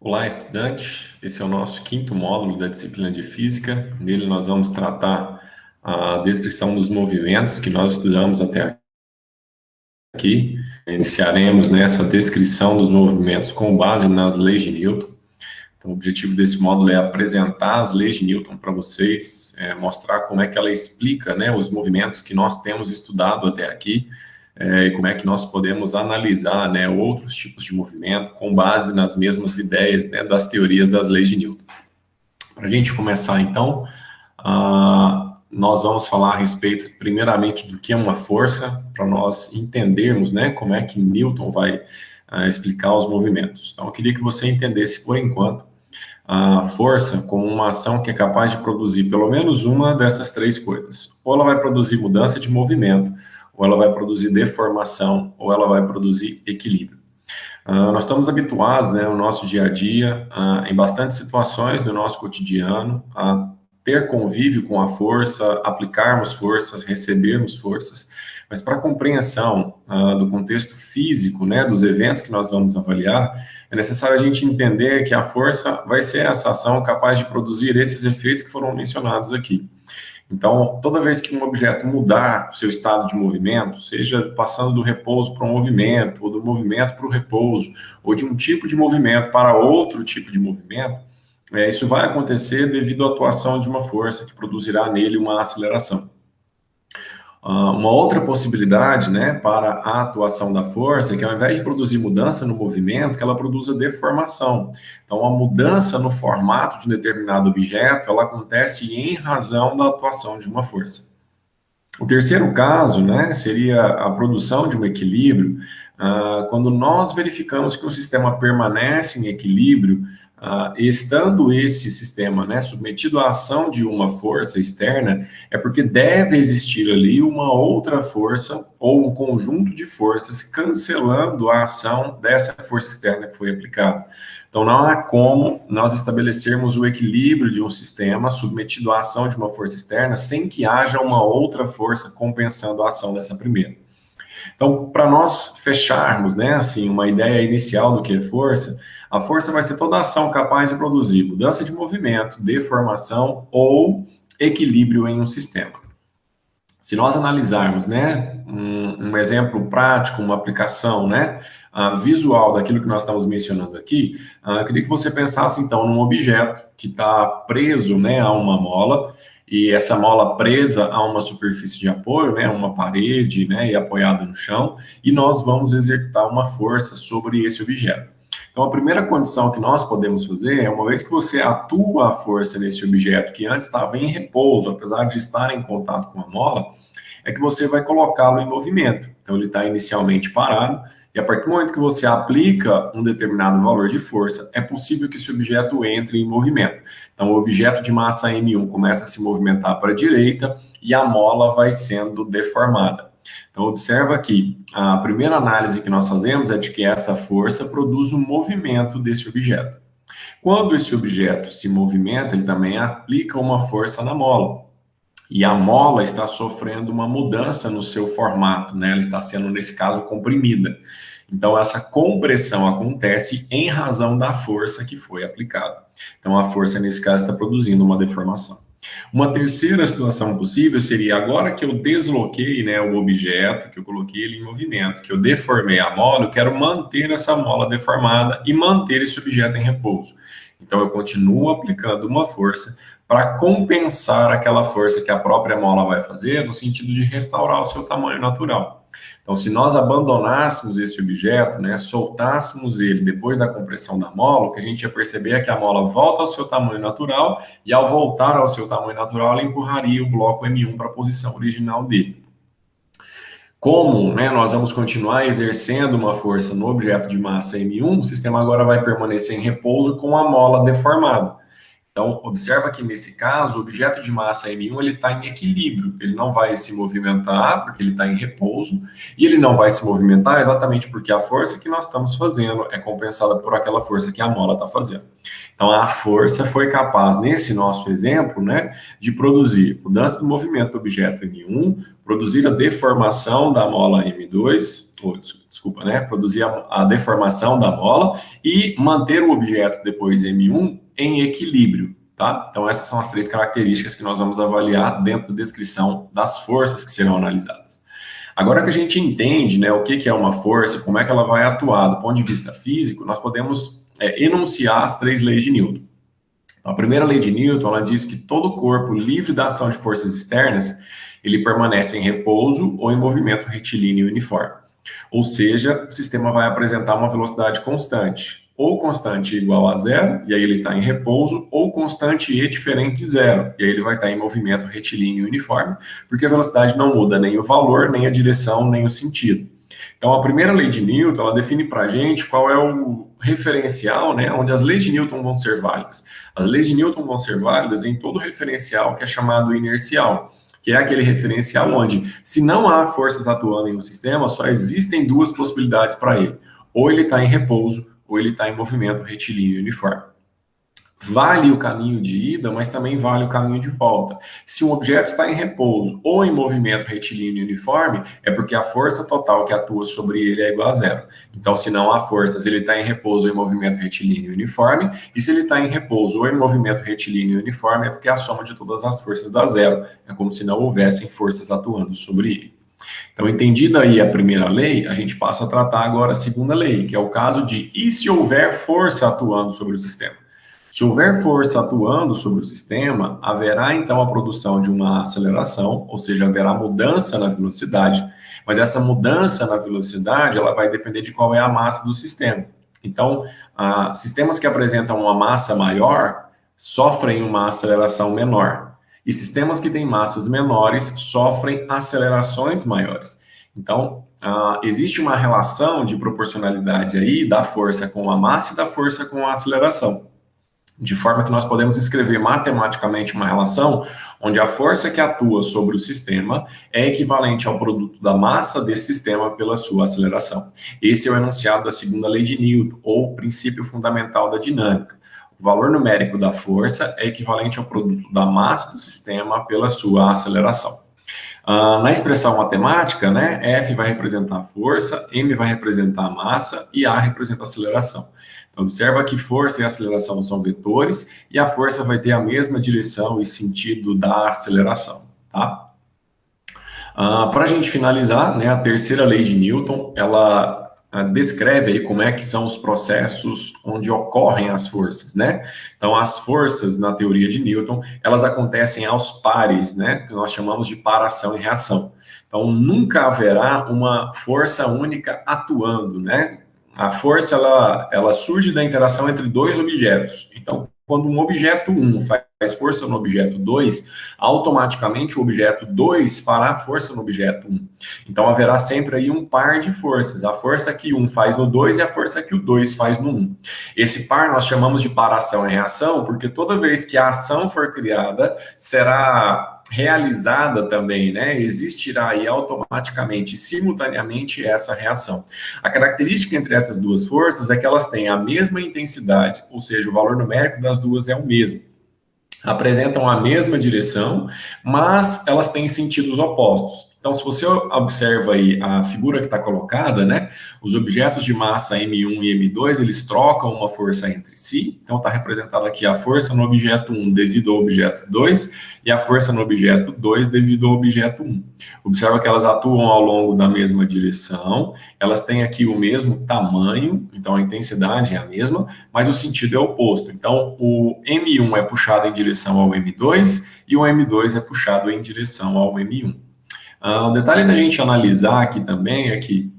Olá, estudante. Esse é o nosso quinto módulo da disciplina de Física. Nele nós vamos tratar a descrição dos movimentos que nós estudamos até aqui. Iniciaremos nessa descrição dos movimentos com base nas leis de Newton. Então, o objetivo desse módulo é apresentar as leis de Newton para vocês, mostrar como é que ela explica, né, os movimentos que nós temos estudado até aqui, e como é que nós podemos analisar, né, outros tipos de movimento com base nas mesmas ideias, né, das teorias das leis de Newton. Para a gente começar, então, nós vamos falar a respeito, primeiramente, do que é uma força, para nós entendermos, né, como é que Newton vai explicar os movimentos. Então, eu queria que você entendesse, por enquanto, a força como uma ação que é capaz de produzir pelo menos uma dessas três coisas. Ou ela vai produzir mudança de movimento, ou ela vai produzir deformação, ou ela vai produzir equilíbrio. Nós estamos habituados, né, no nosso dia a dia, em bastantes situações do nosso cotidiano, a ter convívio com a força, aplicarmos forças, recebermos forças, mas para a compreensão do contexto físico, né, dos eventos que nós vamos avaliar, é necessário a gente entender que a força vai ser essa ação capaz de produzir esses efeitos que foram mencionados aqui. Então, toda vez que um objeto mudar o seu estado de movimento, seja passando do repouso para um movimento, ou do movimento para o repouso, ou de um tipo de movimento para outro tipo de movimento, isso vai acontecer devido à atuação de uma força que produzirá nele uma aceleração. Uma outra possibilidade, né, para a atuação da força é que, ao invés de produzir mudança no movimento, que ela produza deformação. Então, a mudança no formato de um determinado objeto, ela acontece em razão da atuação de uma força. O terceiro caso, né, seria a produção de um equilíbrio, quando nós verificamos que o sistema permanece em equilíbrio, estando esse sistema, né, submetido à ação de uma força externa, é porque deve existir ali uma outra força ou um conjunto de forças cancelando a ação dessa força externa que foi aplicada. Então, não há como nós estabelecermos o equilíbrio de um sistema submetido à ação de uma força externa sem que haja uma outra força compensando a ação dessa primeira. Então, para nós fecharmos, né, assim, uma ideia inicial do que é força, a força vai ser toda ação capaz de produzir mudança de movimento, deformação ou equilíbrio em um sistema. Se nós analisarmos, né, um exemplo prático, uma aplicação, né, visual daquilo que nós estamos mencionando aqui, eu queria que você pensasse, então, num objeto que está preso, né, a uma mola, e essa mola presa a uma superfície de apoio, né, uma parede, né, e apoiada no chão, e nós vamos executar uma força sobre esse objeto. Então, a primeira condição que nós podemos fazer é, uma vez que você atua a força nesse objeto que antes estava em repouso, apesar de estar em contato com a mola, é que você vai colocá-lo em movimento. Então, ele está inicialmente parado, e a partir do momento que você aplica um determinado valor de força, é possível que esse objeto entre em movimento. Então, o objeto de massa M1 começa a se movimentar para a direita e a mola vai sendo deformada. Então, observa aqui, a primeira análise que nós fazemos é de que essa força produz um movimento desse objeto. Quando esse objeto se movimenta, ele também aplica uma força na mola. E a mola está sofrendo uma mudança no seu formato, né? Ela está sendo, nesse caso, comprimida. Então, essa compressão acontece em razão da força que foi aplicada. Então, a força, nesse caso, está produzindo uma deformação. Uma terceira situação possível seria, agora que eu desloquei, né, o objeto, que eu coloquei ele em movimento, que eu deformei a mola, eu quero manter essa mola deformada e manter esse objeto em repouso. Então, eu continuo aplicando uma força para compensar aquela força que a própria mola vai fazer, no sentido de restaurar o seu tamanho natural. Então, se nós abandonássemos esse objeto, né, soltássemos ele depois da compressão da mola, o que a gente ia perceber é que a mola volta ao seu tamanho natural, e ao voltar ao seu tamanho natural, ela empurraria o bloco M1 para a posição original dele. Como, né, nós vamos continuar exercendo uma força no objeto de massa M1, o sistema agora vai permanecer em repouso com a mola deformada. Então, observa que nesse caso, o objeto de massa M1 ele está em equilíbrio, ele não vai se movimentar porque ele está em repouso, e ele não vai se movimentar exatamente porque a força que nós estamos fazendo é compensada por aquela força que a mola está fazendo. Então, a força foi capaz, nesse nosso exemplo, né, de produzir mudança do movimento do objeto M1, produzir a deformação da mola M2, desculpa, né? Produzir a deformação da mola e manter o objeto depois M1 em equilíbrio, tá? Então essas são as 3 características que nós vamos avaliar dentro da descrição das forças que serão analisadas. Agora que a gente entende, né, o que é uma força, como é que ela vai atuar do ponto de vista físico, nós podemos enunciar as 3 leis de Newton. Então, a primeira lei de Newton, ela diz que todo corpo livre da ação de forças externas, ele permanece em repouso ou em movimento retilíneo uniforme. Ou seja, o sistema vai apresentar uma velocidade constante, ou constante igual a zero, e aí ele está em repouso, ou constante e diferente de zero, e aí ele vai estar em movimento retilíneo uniforme, porque a velocidade não muda nem o valor, nem a direção, nem o sentido. Então, a primeira lei de Newton, ela define para a gente qual é o referencial, né, onde as leis de Newton vão ser válidas. As leis de Newton vão ser válidas em todo referencial que é chamado inercial, que é aquele referencial onde, se não há forças atuando em um sistema, só existem 2 possibilidades para ele. Ou ele está em repouso, ou ele está em movimento retilíneo uniforme. Vale o caminho de ida, mas também vale o caminho de volta. Se um objeto está em repouso ou em movimento retilíneo uniforme, é porque a força total que atua sobre ele é igual a zero. Então, se não há forças, ele está em repouso ou em movimento retilíneo uniforme, e se ele está em repouso ou em movimento retilíneo uniforme, é porque a soma de todas as forças dá zero. É como se não houvessem forças atuando sobre ele. Então, entendida aí a primeira lei, a gente passa a tratar agora a segunda lei, que é o caso de e se houver força atuando sobre o sistema? Se houver força atuando sobre o sistema, haverá então a produção de uma aceleração, ou seja, haverá mudança na velocidade, mas essa mudança na velocidade ela vai depender de qual é a massa do sistema. Então, sistemas que apresentam uma massa maior sofrem uma aceleração menor, e sistemas que têm massas menores sofrem acelerações maiores. Então, existe uma relação de proporcionalidade aí da força com a massa e da força com a aceleração. De forma que nós podemos escrever matematicamente uma relação onde a força que atua sobre o sistema é equivalente ao produto da massa desse sistema pela sua aceleração. Esse é o enunciado da segunda lei de Newton, ou princípio fundamental da dinâmica. O valor numérico da força é equivalente ao produto da massa do sistema pela sua aceleração. Na expressão matemática, né, F vai representar a força, M vai representar a massa e A representa a aceleração. Então, observa que força e aceleração são vetores e a força vai ter a mesma direção e sentido da aceleração, tá? Para a gente finalizar, né, a terceira lei de Newton, ela descreve aí como é que são os processos onde ocorrem as forças, né? Então, as forças, na teoria de Newton, elas acontecem aos pares, né? Que nós chamamos de paração e reação. Então, nunca haverá uma força única atuando, né? A força, ela surge da interação entre 2 objetos. Então, quando um objeto 1 faz força no objeto 2, automaticamente o objeto 2 fará força no objeto 1. Então, haverá sempre aí um par de forças. A força que 1 faz no 2 e a força que o 2 faz no 1. Esse par nós chamamos de paração e reação, porque toda vez que a ação for criada, será realizada também, né? Existirá aí automaticamente, simultaneamente, essa reação. A característica entre essas duas forças é que elas têm a mesma intensidade, ou seja, o valor numérico das duas é o mesmo. Apresentam a mesma direção, mas elas têm sentidos opostos. Então, se você observa aí a figura que está colocada, né, os objetos de massa M1 e M2, eles trocam uma força entre si. Então, está representada aqui a força no objeto 1 devido ao objeto 2 e a força no objeto 2 devido ao objeto 1. Observa que elas atuam ao longo da mesma direção, elas têm aqui o mesmo tamanho, então a intensidade é a mesma, mas o sentido é oposto. Então, o M1 é puxado em direção ao M2 e o M2 é puxado em direção ao M1. O detalhe da gente analisar aqui também é que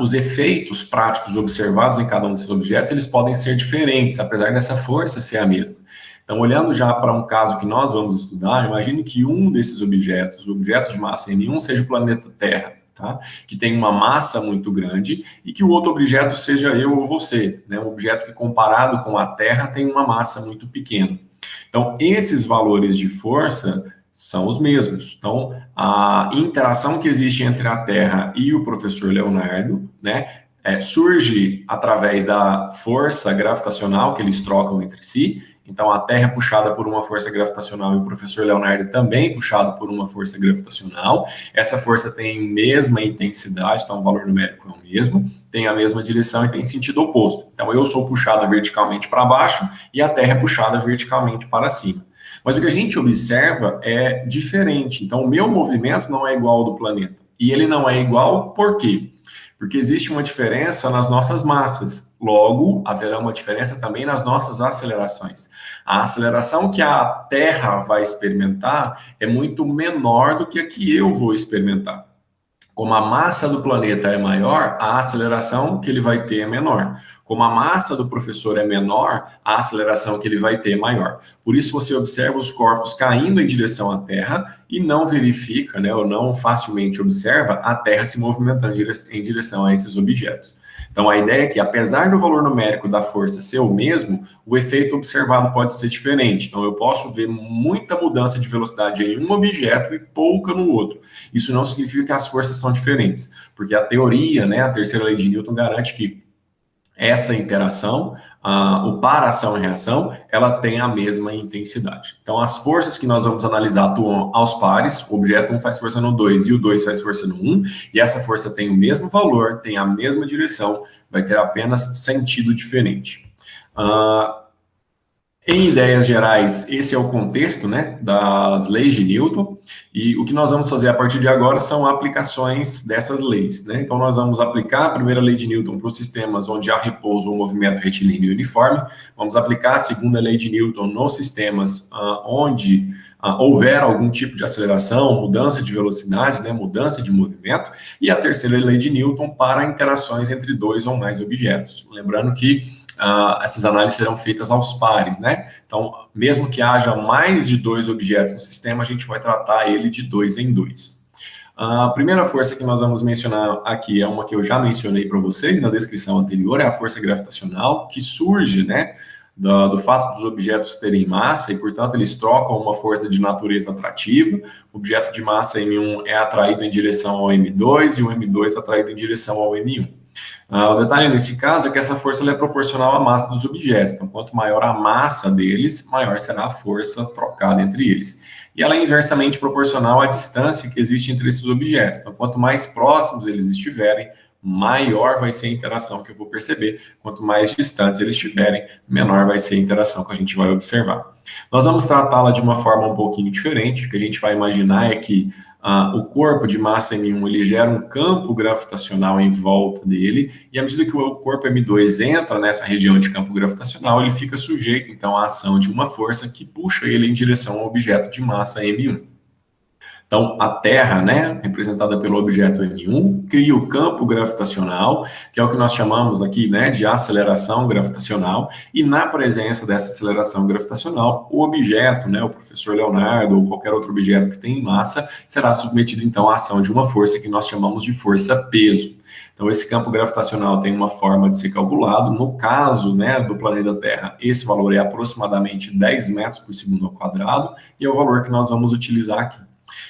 os efeitos práticos observados em cada um desses objetos, eles podem ser diferentes, apesar dessa força ser a mesma. Então, olhando já para um caso que nós vamos estudar, imagine que um desses objetos, o objeto de massa M1, seja o planeta Terra, tá? Que tem uma massa muito grande, e que o outro objeto seja eu ou você, né? Um objeto que, comparado com a Terra, tem uma massa muito pequena. Então, esses valores de força são os mesmos. Então, a interação que existe entre a Terra e o professor Leonardo, né, surge através da força gravitacional que eles trocam entre si. Então, a Terra é puxada por uma força gravitacional e o professor Leonardo também puxado por uma força gravitacional. Essa força tem mesma intensidade, então o valor numérico é o mesmo, tem a mesma direção e tem sentido oposto. Então, eu sou puxado verticalmente para baixo e a Terra é puxada verticalmente para cima. Mas o que a gente observa é diferente. Então, o meu movimento não é igual ao do planeta. E ele não é igual por quê? Porque existe uma diferença nas nossas massas. Logo, haverá uma diferença também nas nossas acelerações. A aceleração que a Terra vai experimentar é muito menor do que a que eu vou experimentar. Como a massa do planeta é maior, a aceleração que ele vai ter é menor. Como a massa do professor é menor, a aceleração que ele vai ter é maior. Por isso você observa os corpos caindo em direção à Terra e não verifica, né, ou não facilmente observa a Terra se movimentando em direção a esses objetos. Então, a ideia é que, apesar do valor numérico da força ser o mesmo, o efeito observado pode ser diferente. Então, eu posso ver muita mudança de velocidade em um objeto e pouca no outro. Isso não significa que as forças são diferentes, porque a teoria, né, a terceira lei de Newton, garante que essa interação, o par ação e reação, ela tem a mesma intensidade. Então, as forças que nós vamos analisar atuam aos pares, o objeto 1 faz força no 2 e o 2 faz força no 1, e essa força tem o mesmo valor, tem a mesma direção, vai ter apenas sentido diferente. Em ideias gerais, esse é o contexto, né, das leis de Newton, e o que nós vamos fazer a partir de agora são aplicações dessas leis, né? Então, nós vamos aplicar a primeira lei de Newton para os sistemas onde há repouso ou movimento retilíneo e uniforme, vamos aplicar a segunda lei de Newton nos sistemas onde houver algum tipo de aceleração, mudança de velocidade, né, mudança de movimento, e a terceira lei de Newton para interações entre dois ou mais objetos. Lembrando que essas análises serão feitas aos pares, né? Então, mesmo que haja mais de dois objetos no sistema, a gente vai tratar ele de dois em dois. A primeira força que nós vamos mencionar aqui é uma que eu já mencionei para vocês na descrição anterior, é a força gravitacional, que surge, né, do fato dos objetos terem massa e, portanto, eles trocam uma força de natureza atrativa. O objeto de massa M1 é atraído em direção ao M2 e o M2 é atraído em direção ao M1. O detalhe nesse caso é que essa força é proporcional à massa dos objetos. Então, quanto maior a massa deles, maior será a força trocada entre eles. E ela é inversamente proporcional à distância que existe entre esses objetos. Então, quanto mais próximos eles estiverem, maior vai ser a interação que eu vou perceber. Quanto mais distantes eles estiverem, menor vai ser a interação que a gente vai observar. Nós vamos tratá-la de uma forma um pouquinho diferente. O que a gente vai imaginar é que o corpo de massa M1 ele gera um campo gravitacional em volta dele, e à medida que o corpo M2 entra nessa região de campo gravitacional, ele fica sujeito, então, à ação de uma força que puxa ele em direção ao objeto de massa M1. Então, a Terra, né, representada pelo objeto M1, cria o campo gravitacional, que é o que nós chamamos aqui, né, de aceleração gravitacional, e na presença dessa aceleração gravitacional, o objeto, né, o professor Leonardo ou qualquer outro objeto que tem massa, será submetido, então, à ação de uma força que nós chamamos de força-peso. Então, esse campo gravitacional tem uma forma de ser calculado. No caso, né, do planeta Terra, esse valor é aproximadamente 10 metros por segundo ao quadrado, e é o valor que nós vamos utilizar aqui.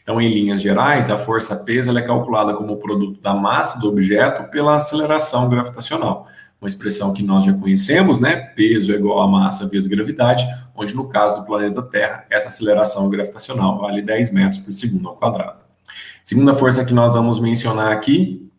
Então, em linhas gerais, a força-peso é calculada como o produto da massa do objeto pela aceleração gravitacional. Uma expressão que nós já conhecemos, né? Peso é igual a massa vezes gravidade, onde no caso do planeta Terra, essa aceleração gravitacional vale 10 metros por segundo ao quadrado. Segunda força que nós vamos mencionar aqui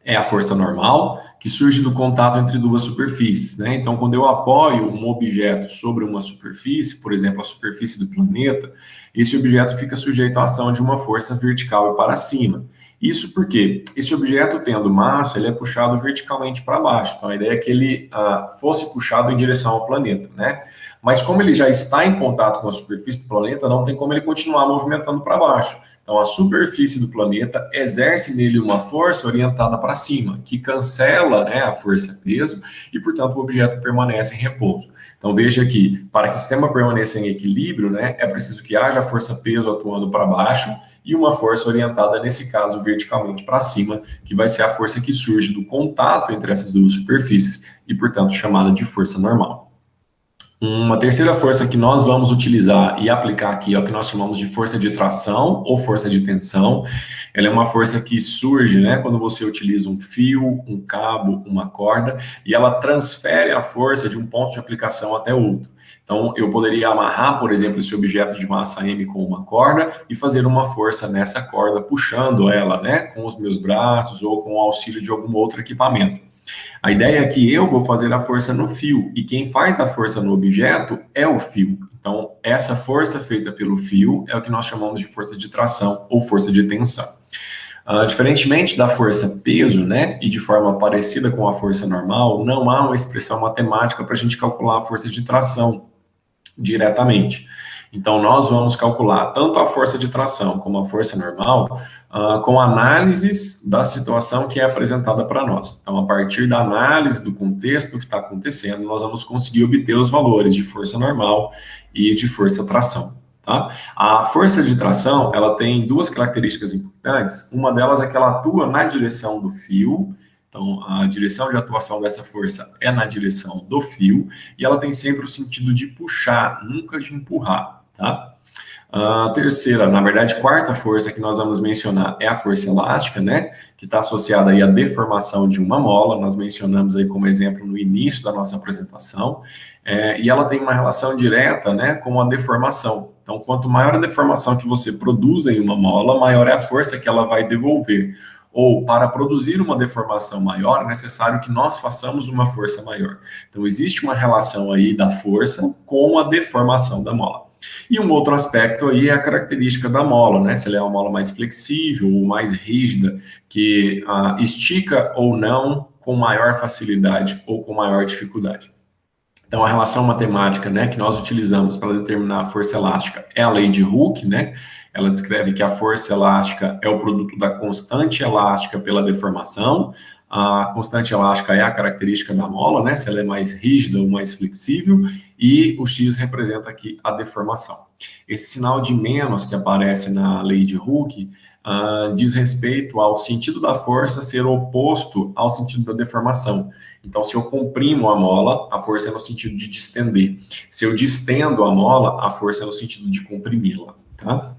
é a força normal, que surge do contato entre duas superfícies, né? Então, quando eu apoio um objeto sobre uma superfície, por exemplo, a superfície do planeta, esse objeto fica sujeito à ação de uma força vertical e para cima. Isso porque esse objeto, tendo massa, ele é puxado verticalmente para baixo. Então, a ideia é que ele fosse puxado em direção ao planeta, né? Mas como ele já está em contato com a superfície do planeta, não tem como ele continuar movimentando para baixo. Então, a superfície do planeta exerce nele uma força orientada para cima, que cancela, né, a força-peso e, portanto, o objeto permanece em repouso. Então, veja que, para que o sistema permaneça em equilíbrio, né, é preciso que haja força-peso atuando para baixo e uma força orientada, nesse caso, verticalmente para cima, que vai ser a força que surge do contato entre essas duas superfícies e, portanto, chamada de força normal. Uma terceira força que nós vamos utilizar e aplicar aqui é o que nós chamamos de força de tração ou força de tensão. Ela é uma força que surge, né, quando você utiliza um fio, um cabo, uma corda, e ela transfere a força de um ponto de aplicação até outro. Então, eu poderia amarrar, por exemplo, esse objeto de massa M com uma corda e fazer uma força nessa corda, puxando ela, né, com os meus braços ou com o auxílio de algum outro equipamento. A ideia é que eu vou fazer a força no fio e quem faz a força no objeto é o fio. Então, essa força feita pelo fio é o que nós chamamos de força de tração ou força de tensão. Diferentemente da força peso, né, e de forma parecida com a força normal, não há uma expressão matemática para a gente calcular a força de tração diretamente. Então, nós vamos calcular tanto a força de tração como a força normal com análises da situação que é apresentada para nós. Então, a partir da análise do contexto que está acontecendo, nós vamos conseguir obter os valores de força normal e de força tração. Tá? A força de tração, ela tem duas características importantes. Uma delas é que ela atua na direção do fio. Então, a direção de atuação dessa força é na direção do fio, e ela tem sempre o sentido de puxar, nunca de empurrar, tá? A terceira, na verdade, quarta força que nós vamos mencionar é a força elástica, né? Que está associada aí à deformação de uma mola, nós mencionamos aí como exemplo no início da nossa apresentação, e ela tem uma relação direta, né, com a deformação. Então, quanto maior a deformação que você produz em uma mola, maior é a força que ela vai devolver. Ou, para produzir uma deformação maior, é necessário que nós façamos uma força maior. Então, existe uma relação aí da força com a deformação da mola. E um outro aspecto aí é a característica da mola, né? Se ela é uma mola mais flexível ou mais rígida, que estica ou não com maior facilidade ou com maior dificuldade. Então, a relação matemática, né, que nós utilizamos para determinar a força elástica é a lei de Hooke, né? Ela descreve que a força elástica é o produto da constante elástica pela deformação. A constante elástica é a característica da mola, né? Se ela é mais rígida ou mais flexível, e o X representa aqui a deformação. Esse sinal de menos que aparece na lei de Hooke diz respeito ao sentido da força ser oposto ao sentido da deformação. Então, se eu comprimo a mola, a força é no sentido de distender. Se eu distendo a mola, a força é no sentido de comprimi-la, tá?